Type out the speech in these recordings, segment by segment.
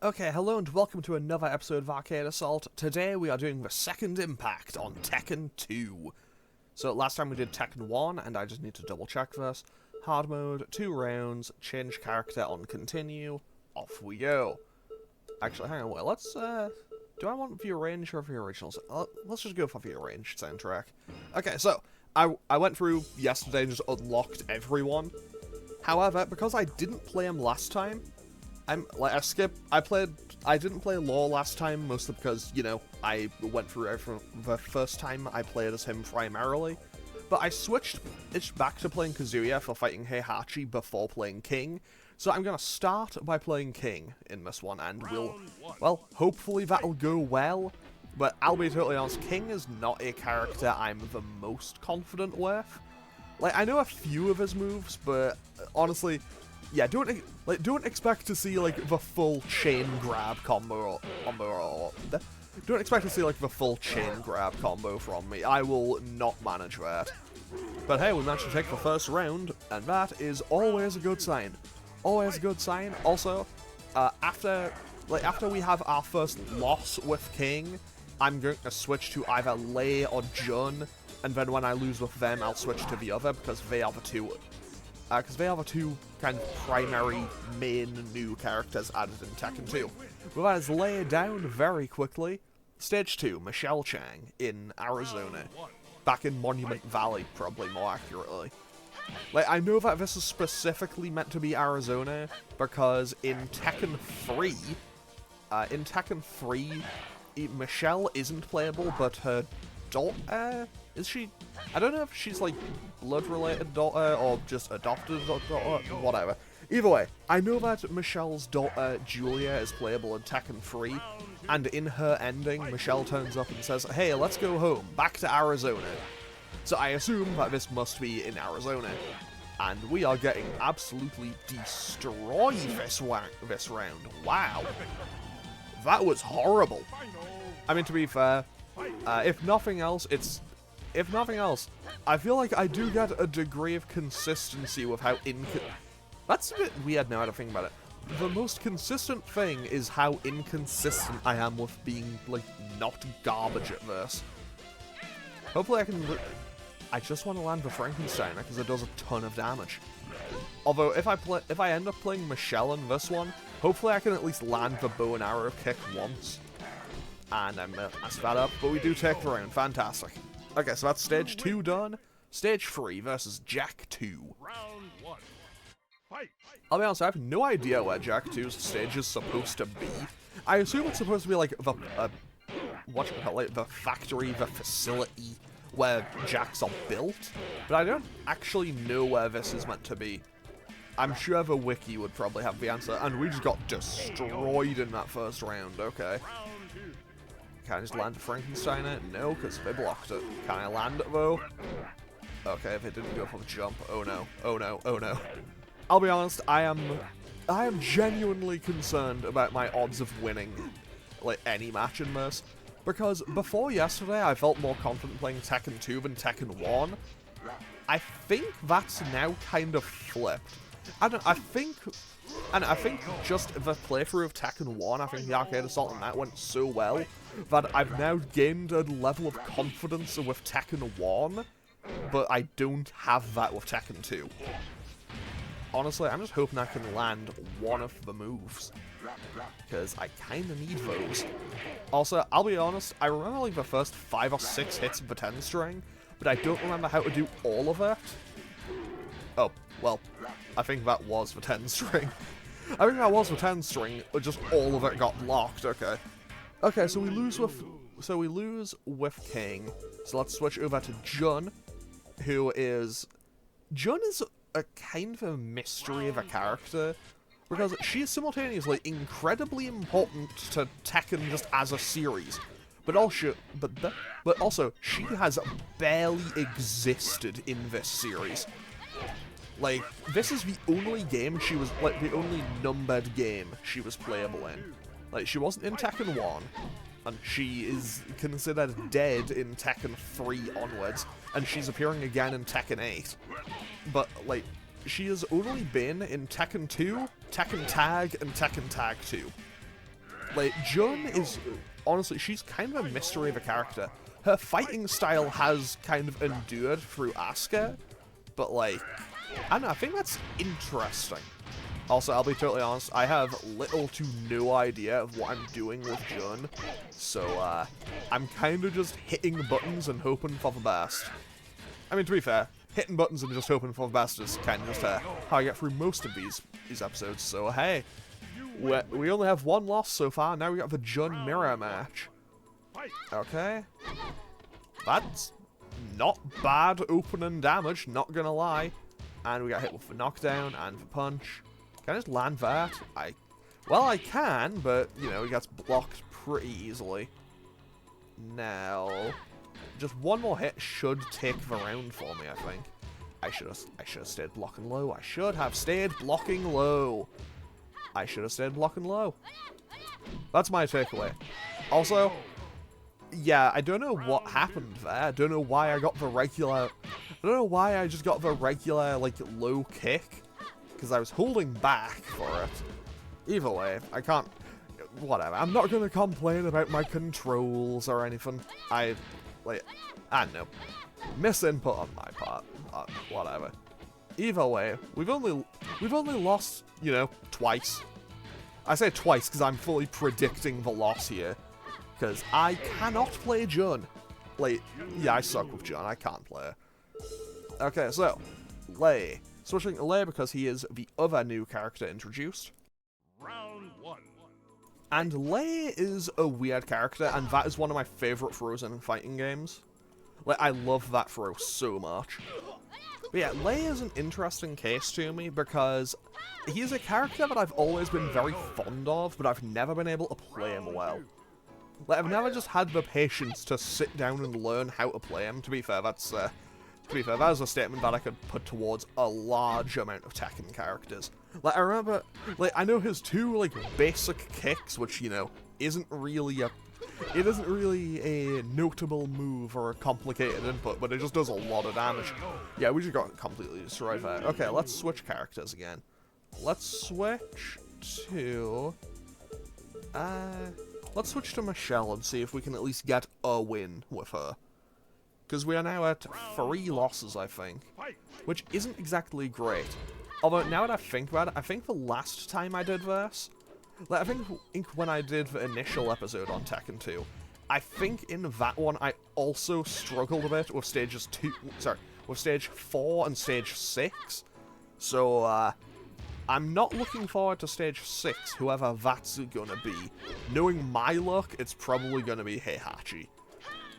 Okay, hello and welcome to another episode of Arcade Assault. Today we are doing the second impact on Tekken 2. So last time we did Tekken 1, and I just need to double check this. Hard mode, 2 rounds, change character on continue, off we go. Actually, hang on, wait, let's, do I want the arranged or the originals? Let's just go for the arranged soundtrack. Okay, so, I went through yesterday and just unlocked everyone. However, because I didn't play them last time, I didn't play Law last time, mostly because, you know, I went through it for the first time I played as him primarily. But I switched back to playing Kazuya for fighting Heihachi before playing King. So I'm gonna start by playing King in this one, and well, hopefully that'll go well. But I'll be totally honest, King is not a character I'm the most confident with. Like, I know a few of his moves, but honestly, yeah, don't expect to see, like, the full chain grab combo, don't expect to see, like, the full chain grab combo from me. I will not manage that. But hey, we managed to take the first round, and that is always a good sign. Always a good sign. Also, after we have our first loss with King, I'm going to switch to either Lei or Jun, and then when I lose with them, I'll switch to the other, because they are the two kind of primary main new characters added in Tekken 2. Well, that is laid down very quickly. Stage 2, Michelle Chang in Arizona. Back in Monument Valley, probably more accurately. Like, I know that this is specifically meant to be Arizona, because in Tekken 3, Michelle isn't playable, but her daughter, is she? I don't know if she's like blood-related daughter or just adopted daughter, whatever. Either way, I know that Michelle's daughter Julia is playable in Tekken 3, and in her ending, Michelle turns up and says, "Hey, let's go home, back to Arizona." So I assume that this must be in Arizona, and we are getting absolutely destroyed this round. Wow, that was horrible. I mean, to be fair, if nothing else, I feel like I do get a degree of consistency with how that's a bit weird now to think about it. The most consistent thing is how inconsistent I am with being, like, not garbage at this. Hopefully I just want to land the Frankensteiner, because it does a ton of damage. Although, if I end up playing Michelle in this one, hopefully I can at least land the bow and arrow kick once. And I messed that up, but we do take the round. Fantastic. Okay, so that's stage 2 done. Stage 3 versus Jack 2. Round 1. Fight. I'll be honest, I have no idea where Jack 2's stage is supposed to be. I assume it's supposed to be like the the factory, the facility where Jacks are built, but I don't actually know where this is meant to be. I'm sure the wiki would probably have the answer, and we just got destroyed in that first round. Okay. Can I just land a Frankensteiner? No, because they blocked it. Can I land it, though? Okay, if it didn't go for the jump. Oh no, oh no, oh no. I'll be honest, I am genuinely concerned about my odds of winning, like, any match in this. Because before yesterday, I felt more confident playing Tekken 2 than Tekken 1. I think that's now kind of flipped. I think just the playthrough of Tekken 1, I think the Arcade Assault on that went so well that I've now gained a level of confidence with Tekken 1, but I don't have that with Tekken 2. Honestly, I'm just hoping I can land one of the moves, because I kinda need those. Also, I'll be honest, I remember like the first 5 or 6 hits of the 10 string, but I don't remember how to do all of it. Oh, well, I think that was the 10 string. I think that was the 10 string, but just all of it got locked. Okay. Okay, so we lose with King. So let's switch over to Jun, Jun is a kind of a mystery of a character, because she is simultaneously incredibly important to Tekken just as a series, but also she has barely existed in this series. Like, this is the only game she was, like, the only numbered game she was playable in. Like, she wasn't in Tekken 1, and she is considered dead in Tekken 3 onwards, and she's appearing again in Tekken 8. But, like, she has only been in Tekken 2, Tekken Tag, and Tekken Tag 2. Like, Jun is, honestly, she's kind of a mystery of a character. Her fighting style has kind of endured through Asuka, but like, I don't know, I think that's interesting. Also, I'll be totally honest, I have little to no idea of what I'm doing with Jun, so I'm kind of just hitting buttons and hoping for the best. I mean, to be fair, hitting buttons and just hoping for the best is kind of just how I get through most of these episodes, so hey, we only have one loss so far, now we got the Jun mirror match. Okay. That's not bad opening damage, not gonna lie. And we got hit with the knockdown and the punch. Can I just land that? Well, I can, but, you know, he gets blocked pretty easily. Now, just one more hit should take the round for me, I think. I should have stayed blocking low. I should have stayed blocking low. I should have stayed blocking low. That's my takeaway. Also, yeah, I don't know what happened there. I don't know why I got the regular... I don't know why I just got the regular, like, low kick. Because I was holding back for it. Either way, I can't... Whatever. I'm not going to complain about my controls or anything. I don't know. Misinput on my part. Whatever. Either way, we've only lost, you know, twice. I say twice because I'm fully predicting the loss here. Because I cannot play Jun. Like, yeah, I suck with Jun. I can't play her. Okay, so, Lei. Switching to Lei because he is the other new character introduced. Round 1. And Lei is a weird character, and that is one of my favourite throws in fighting games. Like, I love that throw so much. But yeah, Lei is an interesting case to me because he is a character that I've always been very fond of, but I've never been able to play him well. Like, I've never just had the patience to sit down and learn how to play him. To be fair, that is a statement that I could put towards a large amount of Tekken characters. Like, I remember, like, I know his two, like, basic kicks, which, you know, isn't really a notable move or a complicated input, but it just does a lot of damage. Yeah, we just got completely destroyed there. Okay, let's switch characters again. Let's switch to... let's switch to Michelle and see if we can at least get a win with her. Because we are now at 3 losses, I think. Which isn't exactly great. Although, now that I think about it, I think the last time I did this... Like, I think when I did the initial episode on Tekken 2, I think in that one I also struggled a bit with with stage 4 and stage 6. So, I'm not looking forward to stage 6, whoever that's gonna be. Knowing my luck, it's probably gonna be Heihachi.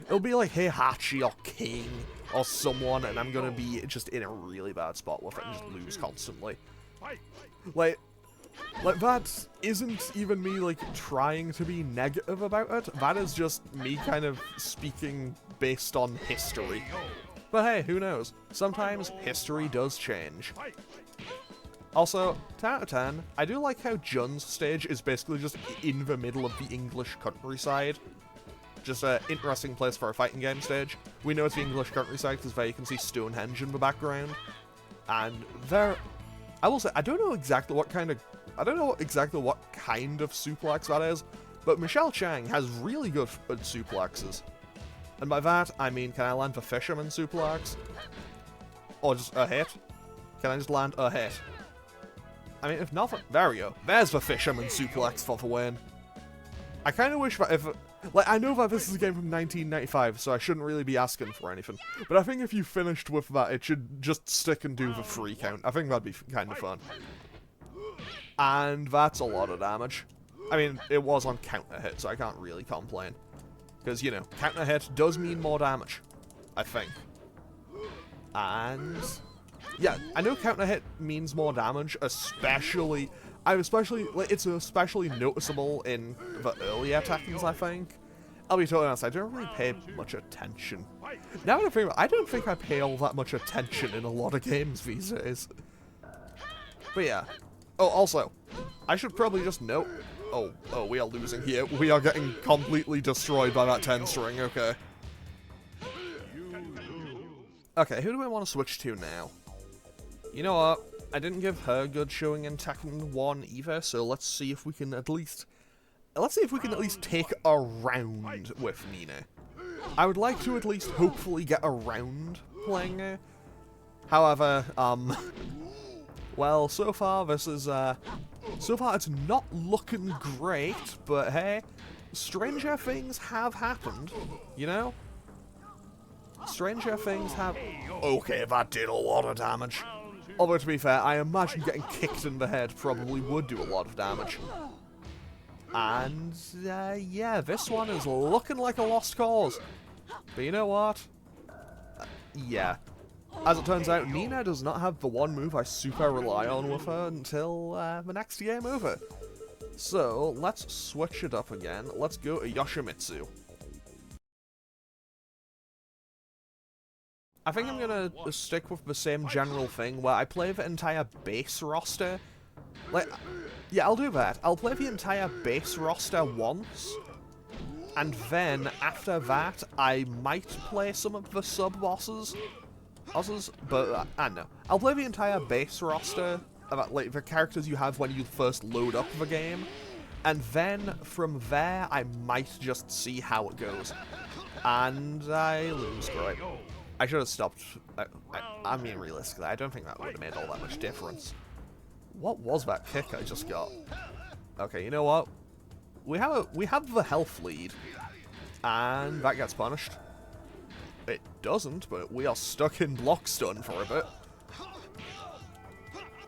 It'll be like Heihachi or King or someone, and I'm gonna be just in a really bad spot with it and just lose constantly. Like, that isn't even me, like, trying to be negative about it. That is just me kind of speaking based on history. But hey, who knows? Sometimes history does change. Also, 10 out of 10, I do like how Jun's stage is basically just in the middle of the English countryside. Just an interesting place for a fighting game stage. We know it's the English countryside because there you can see Stonehenge in the background. And there... I will say, I don't know exactly what kind of suplex that is, but Michelle Chang has really good suplexes. And by that, I mean, can I land the fisherman suplex? Or just a hit? Can I just land a hit? I mean, if nothing... There we go. There's the fisherman suplex for the win. I kind of wish that if... Like, I know that this is a game from 1995, so I shouldn't really be asking for anything. But I think if you finished with that, it should just stick and do the free count. I think that'd be kind of fun. And that's a lot of damage. I mean, it was on counter hit, so I can't really complain. Because, you know, counter hit does mean more damage. I think. And... yeah, I know counter hit means more damage, especially... it's especially noticeable in the earlier Tekkens, I think. I'll be totally honest, I don't really pay much attention. Now that I think about it, I don't think I pay all that much attention in a lot of games these days. But yeah. Oh, also, I should probably just note... Oh, we are losing here. We are getting completely destroyed by that 10 string, okay. Okay, who do I want to switch to now? You know what? I didn't give her a good showing in Tekken 1 either, so let's see if we can at least let's see if we can at least take a round with Nina. I would like to at least hopefully get a round playing her. However, well, so far this is, so far it's not looking great, but hey, stranger things have happened, you know? Stranger things have... Okay, that did a lot of damage. Although, to be fair, I imagine getting kicked in the head probably would do a lot of damage. And, yeah, this one is looking like a lost cause. But you know what? Yeah. As it turns out, Nina does not have the one move I super rely on with her until the next game over. So, let's switch it up again. Let's go to Yoshimitsu. I think I'm gonna stick with the same general thing where I play the entire base roster. Like, yeah, I'll do that. I'll play the entire base roster once, and then after that, I might play some of the sub-bosses. But I don't know. I'll play the entire base roster, like the characters you have when you first load up the game, and then from there, I might just see how it goes. And I lose, right? I should have stopped. I mean, realistically, I don't think that would have made all that much difference. What was that kick I just got? Okay, you know what? We have the health lead, and that gets punished. It doesn't, but we are stuck in block stun for a bit.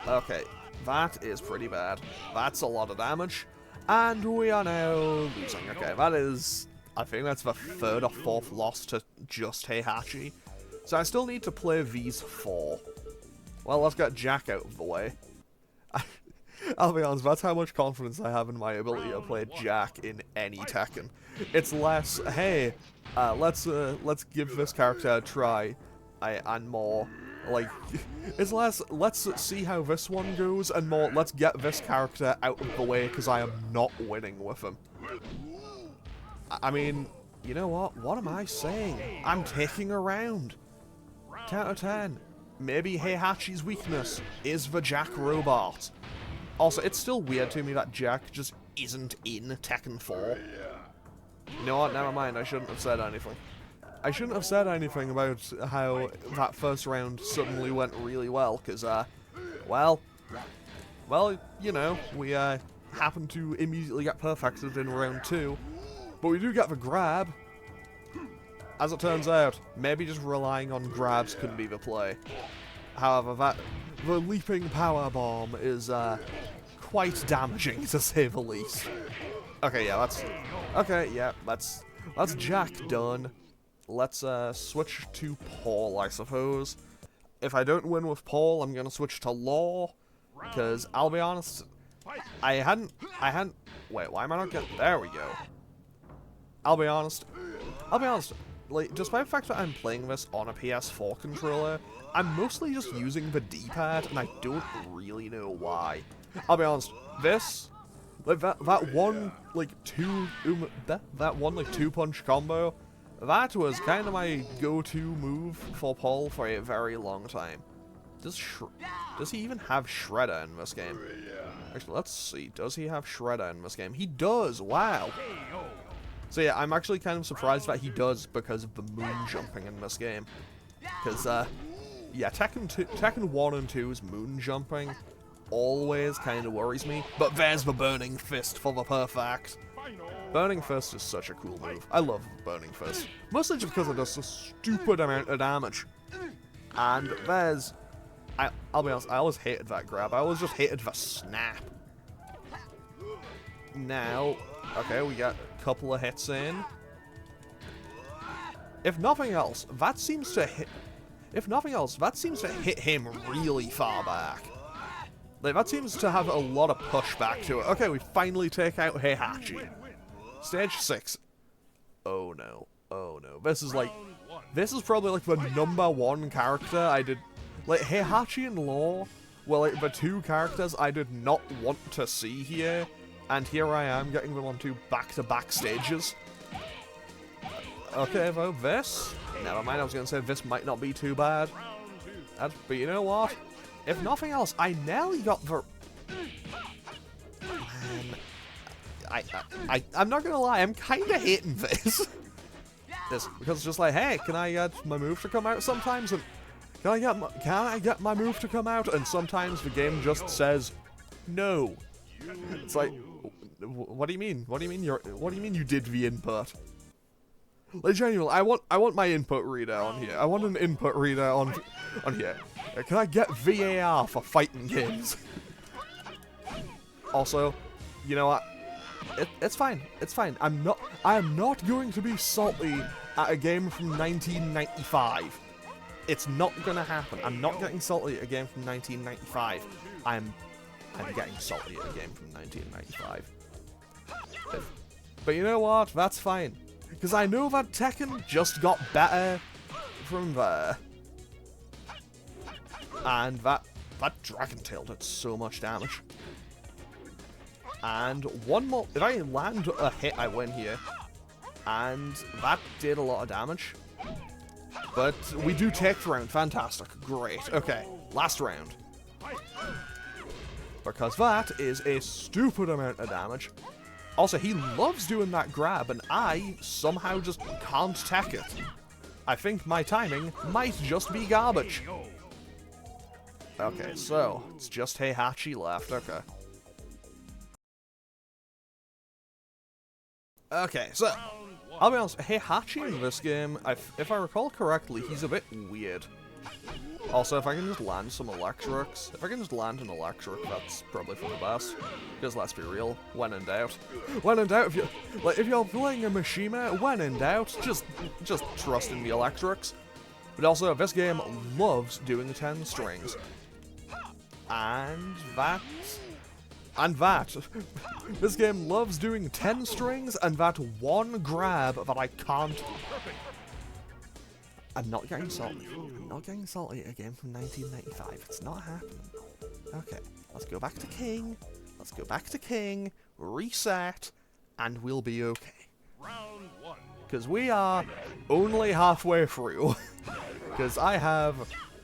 Okay, that is pretty bad. That's a lot of damage, and we are now losing. Okay, that is... I think that's the third or fourth loss to just Heihachi. So I still need to play these 4. Well, let's get Jack out of the way. I'll be honest, that's how much confidence I have in my ability to play Jack in any Tekken. It's less, hey, let's give this character a try, and more, like, it's less, let's see how this one goes, and more, let's get this character out of the way, because I am not winning with him. I mean, you know what? What am I saying? I'm taking a round. 10 out of 10. Maybe Heihachi's weakness is the Jack robot. Also, it's still weird to me that Jack just isn't in Tekken 4. You know what? Never mind. I shouldn't have said anything. I shouldn't have said anything about how that first round suddenly went really well, because, well, you know, we, happened to immediately get perfected in round 2. But we do get the grab. As it turns out, maybe just relying on grabs could be the play. However, the leaping power bomb is quite damaging, to say the least. Okay, yeah, that's Jack done. Let's switch to Paul, I suppose. If I don't win with Paul, I'm gonna switch to Law, because I'll be honest, I hadn't. Wait, why am I not getting? There we go. I'll be honest, like, despite the fact that I'm playing this on a PS4 controller, I'm mostly just using the D-pad, and I don't really know why. I'll be honest, this, like, that one, like, two-punch combo, that was kind of my go-to move for Paul for a very long time. Does he even have Shredder in this game? Actually, let's see, does he have Shredder in this game? He does, wow! So yeah, I'm actually kind of surprised that he does because of the moon jumping in this game. Because, yeah, Tekken 1 and 2's moon jumping always kind of worries me. But there's the Burning Fist for the perfect. Burning Fist is such a cool move. I love Burning Fist. Mostly just because it does a stupid amount of damage. And there's... I'll be honest, I always hated that grab. I always just hated the snap. Now... Okay, we got a couple of hits in. If nothing else, that seems to hit... If nothing else, that seems to hit him really far back. Like, that seems to have a lot of pushback to it. Okay, we finally take out Heihachi. Stage 6. Oh no. Oh no. This is like... This is probably like the #1 character I did... Like, Heihachi and Law were like the 2 characters I did not want to see here. And here I am, getting them onto back-to-back stages. Okay, though, this... Never mind, I was going to say this might not be too bad. But you know what? If nothing else, I nearly got the... Man... I'm not gonna lie, I'm kind of hating this. Because it's just like, hey, can I get my move to come out sometimes? And can I get my move to come out? And sometimes the game just says no. It's like, what do you mean? What do you mean you did the input? Like, genuinely, I want my input reader on here. I want an input reader on here. Can I get VAR for fighting games? Also, you know what? It's fine. It's fine. I am not going to be salty at a game from 1995. It's not gonna happen. I'm not getting salty at a game from 1995. I'm getting salty at a game from 1995. But you know what? That's fine. Because I know that Tekken just got better from there. And that Dragon Tail did so much damage. And one more, if I land a hit, I win here. And that did a lot of damage. But we do take the round, fantastic, great. Okay, last round. Because that is a stupid amount of damage. Also, he loves doing that grab, and I somehow just can't tech it. I think my timing might just be garbage. Okay, so, it's just Heihachi left, okay. Okay, so, I'll be honest, Heihachi in this game, if I recall correctly, he's a bit weird. Also, if I can just land some electrics, if I can just land an electric, that's probably for the best. Because let's be real, when in doubt, if you're playing a Mishima, when in doubt, just trust in the electrics. But also, this game loves doing 10 strings. And that. This game loves doing 10 strings and that one grab that I can't. I'm not getting salty. I'm not getting salty at a game from 1995. It's not happening. Okay, let's go back to King. Let's go back to King, reset, and we'll be okay. Round 1. Because we are only halfway through. Because I have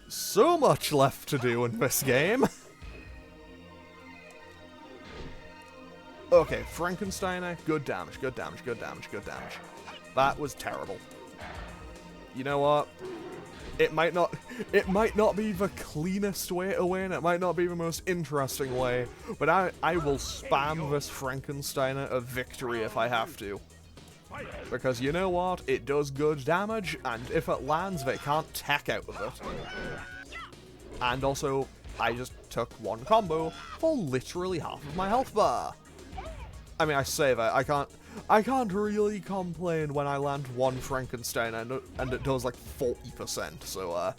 so much left to do in this game. Okay, Frankensteiner, good damage, good damage, good damage, good damage. That was terrible. You know what? It might not be the cleanest way to win, it might not be the most interesting way, but I will spam this Frankensteiner of victory if I have to. Because you know what? It does good damage, and if it lands, they can't tech out of it. And also, I just took one combo for literally half of my health bar. I mean, I say that, I can't really complain when I land one Frankenstein and it does like 40%, so,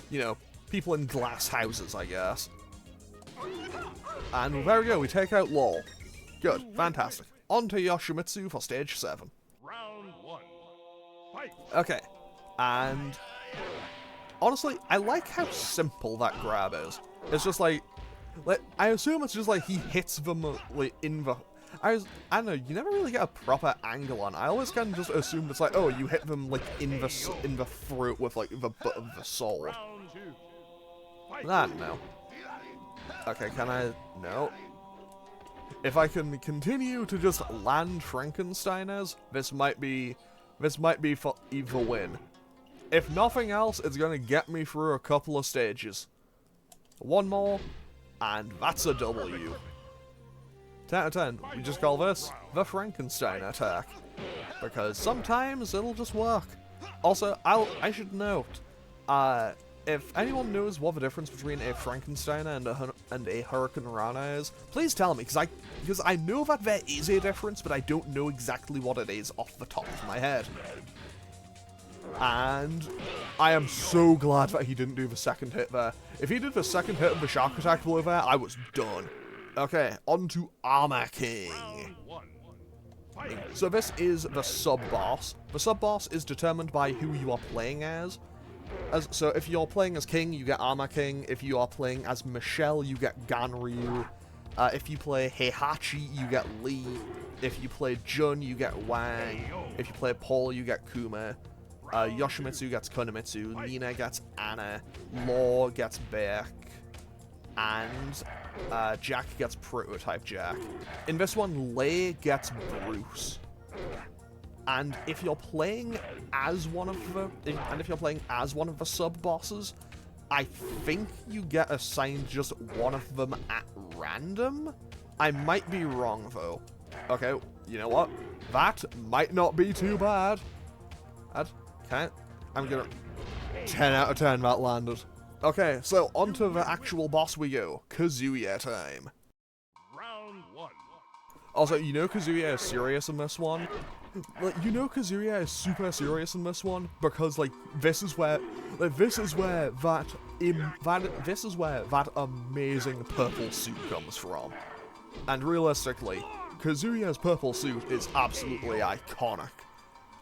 you know, people in glass houses, I guess. And there we go, we take out LOL. Good, fantastic. On to Yoshimitsu for stage 7. Round 1. Fight. Okay, and honestly, I like how simple that grab is. It's just like I assume it's just like he hits them like in the. I don't know, you never really get a proper angle on. I always kind of just assumed it's like, oh, you hit them like in the throat with like the butt of the sword. Round 2. Fight. That no. Okay, can I? No. If I can continue to just land Frankensteiners, this might be for either win. If nothing else, it's gonna get me through a couple of stages. One more, and that's a W. 10 out of 10, we just call this the Frankenstein attack. Because sometimes it'll just work. Also, I should note, if anyone knows what the difference between a Frankensteiner and a Hurricane Rana is, please tell me, because I know that there is a difference, but I don't know exactly what it is off the top of my head. And I am so glad that he didn't do the second hit there. If he did the second hit of the shark attack below there, I was done. Okay, on to Armor King. Round 1. Fight. So this is the sub-boss. The sub-boss is determined by who you are playing as. So if you're playing as King, you get Armor King. If you are playing as Michelle, you get Ganryu. If you play Heihachi, you get Lee. If you play Jun, you get Wang. If you play Paul, you get Kuma. Yoshimitsu gets Konomitsu. Nina gets Anna. Law gets Beck. And Jack gets Prototype Jack. In this one, Lay gets Bruce. And if you're playing as one of the sub-bosses, I think you get assigned just one of them at random? I might be wrong, though. Okay, you know what? That might not be too bad. Okay, I'm gonna... 10 out of 10, that landed. Okay, so onto the actual boss we go. Kazuya time. Round 1. Also, you know Kazuya is serious in this one? Like, you know Kazuya is super serious in this one because, like, this is where that amazing purple suit comes from. And realistically, Kazuya's purple suit is absolutely iconic.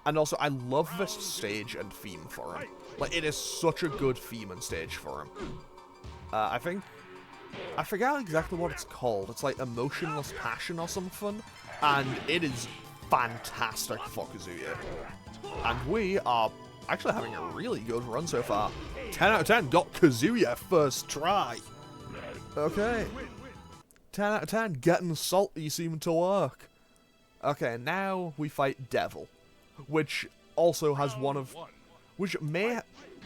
And also, I love this stage and theme for him. Like, it is such a good theme and stage for him. I forget exactly what it's called. It's like Emotionless Passion or something. And it is fantastic for Kazuya. And we are actually having a really good run so far. 10 out of 10 got Kazuya first try. Okay. 10 out of 10 getting salty seemed to work. Okay, now we fight Devil. Which also has one of... Which may...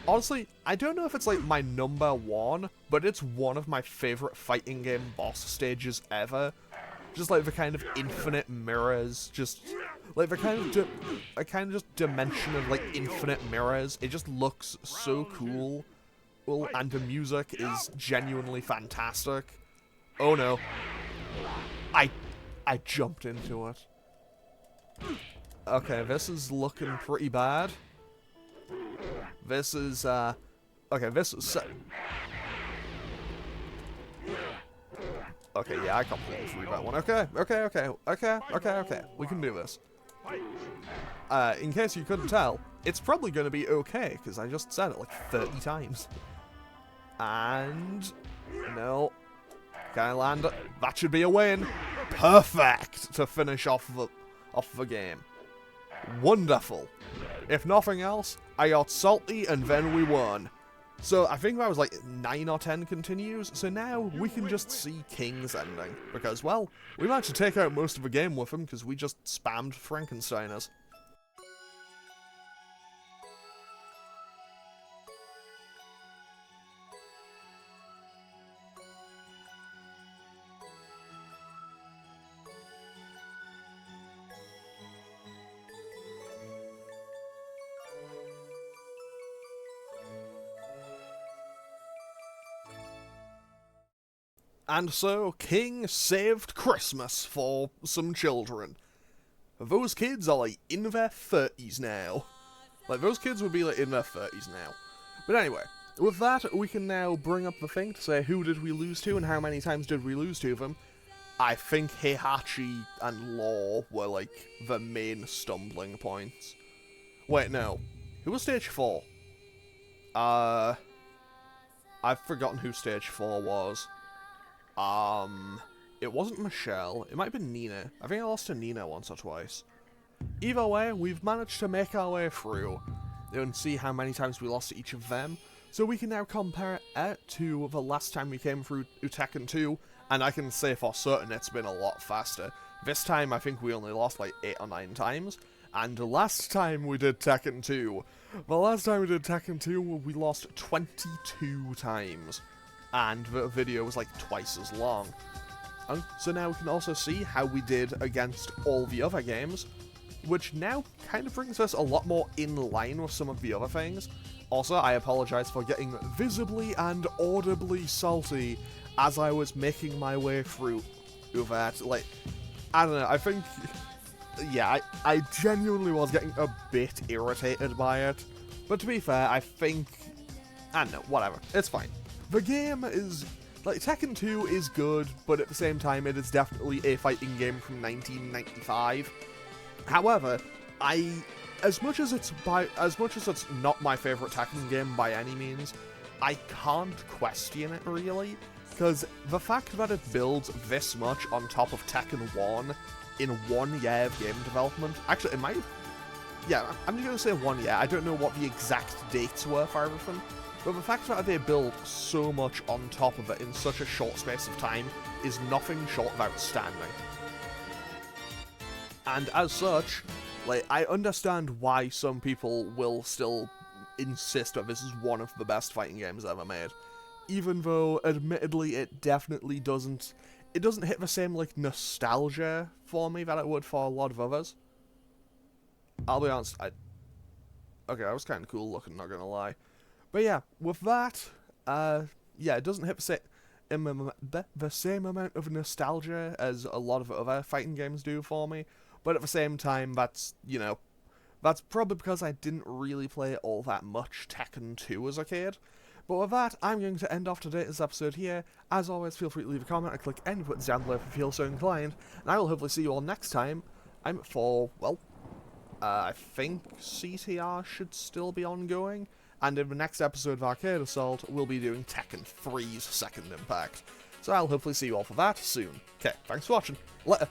Honestly, I don't know if it's like my number one, but it's one of my favorite fighting game boss stages ever. Just like the kind of infinite mirrors, just... Like the kind of just dimension of like infinite mirrors. It just looks so cool. Well, and the music is genuinely fantastic. Oh no. I jumped into it. Okay, this is looking pretty bad. This is, okay, this is... Okay, yeah, I completely threw that one. Okay. We can do this. In case you couldn't tell, it's probably going to be okay, because I just said it like 30 times. And... No. Can I land it? That should be a win. Perfect! To finish off the game. Wonderful. If nothing else, I got salty and then we won. So I think that was like 9 or 10 continues, so now we can just see King's ending. Because, well, we managed to take out most of the game with him because we just spammed Frankensteiners. And so, King saved Christmas for some children. Those kids are, like, in their 30s now. Like, those kids would be, like, in their 30s now. But anyway, with that, we can now bring up the thing to say who did we lose to and how many times did we lose to them. I think Heihachi and Law were, like, the main stumbling points. Wait, no. Who was stage 4? I've forgotten who stage 4 was. It wasn't Michelle. It might have been Nina. I think I lost to Nina once or twice. Either way, we've managed to make our way through and see how many times we lost to each of them. So we can now compare it to the last time we came through Tekken 2, and I can say for certain it's been a lot faster. This time I think we only lost like 8 or 9 times, and the last time we did Tekken 2, we lost 22 times. And the video was like twice as long. And so now we can also see how we did against all the other games, which now kind of brings us a lot more in line with some of the other things. Also, I apologize for getting visibly and audibly salty as I was making my way through that. Like, I don't know, I think... Yeah, I genuinely was getting a bit irritated by it. But to be fair, I think... I don't know, whatever, it's fine. The game is, like, Tekken 2 is good, but at the same time it is definitely a fighting game from 1995. However, as much as it's not my favorite Tekken game by any means, I can't question it really, because the fact that it builds this much on top of Tekken 1 in 1 year of game development, actually it might, yeah, I'm just gonna say 1 year, I don't know what the exact dates were for everything, but the fact that they built so much on top of it in such a short space of time is nothing short of outstanding. And as such, like, I understand why some people will still insist that this is one of the best fighting games ever made. Even though, admittedly, it definitely doesn't hit the same, like, nostalgia for me that it would for a lot of others. I'll be honest, okay, that was kind of cool looking, not gonna lie. But yeah, with that, yeah, it doesn't hit the same amount of nostalgia as a lot of other fighting games do for me. But at the same time, that's, you know, that's probably because I didn't really play all that much Tekken 2 as a kid. But with that, I'm going to end off today's episode here. As always, feel free to leave a comment and click any buttons down below if you feel so inclined. And I will hopefully see you all next time. I think CTR should still be ongoing. And in the next episode of Arcade Assault, we'll be doing Tekken 3's Second Impact. So I'll hopefully see you all for that soon. Okay, thanks for watching. Later.